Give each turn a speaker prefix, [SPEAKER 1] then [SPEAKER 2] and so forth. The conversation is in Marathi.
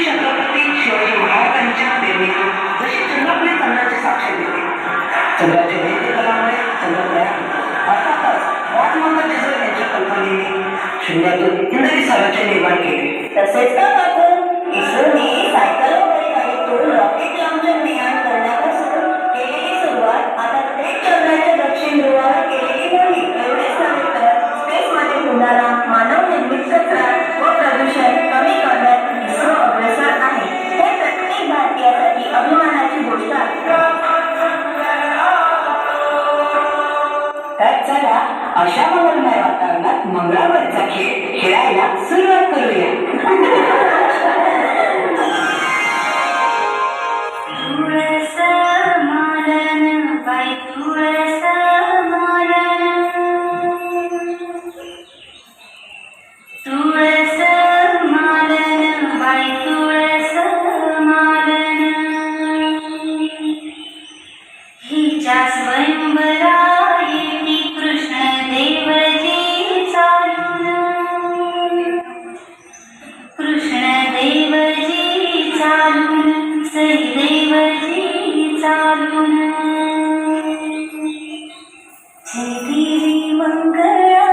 [SPEAKER 1] छत्रपती शिवाजी महाराजांच्या प्रेरणेतून जशी चंद्रपुरी चंद्राची साक्ष देते. चंद्राच्या दैत्य कलामुळे चंद्रप्रयाण अर्थातच महात्मा जिजाऊ यांच्या कल्पनेने शून्यातून इंद्रजी स्वराज्य निर्माण केले.
[SPEAKER 2] तसेच का काकू, इस्रोने सायकल वगैरे गाडीतून रॉकेट लॉन्चर निर्माण करण्यापासून केलेली सुरुवात आता थेट चंद्राच्या दक्षिण ध्रुवावर केलेली मोहीम एवढेच नव्हे तर स्पेसमध्ये होणारा मानव निर्मित कचरा व प्रदूषण कमी करण्यात इस्रो अग्रेसर आहे. हे प्रत्येक भारतीयासाठी अभिमानाची गोष्ट आहे.
[SPEAKER 1] तर चला अशा मंगलमय वातावरणात मंगळावरचा खेळ खेळायला सुरुवात करूया.
[SPEAKER 2] तुळस मालन बाई तुळस मालन, तुळस मालन बाई तुळस मालन, हिच्या स्वयंवरा येती कृष्ण देवजी चालून, कृष्ण देवजी चालून सई देवजी चालून, जय देवी मंगळा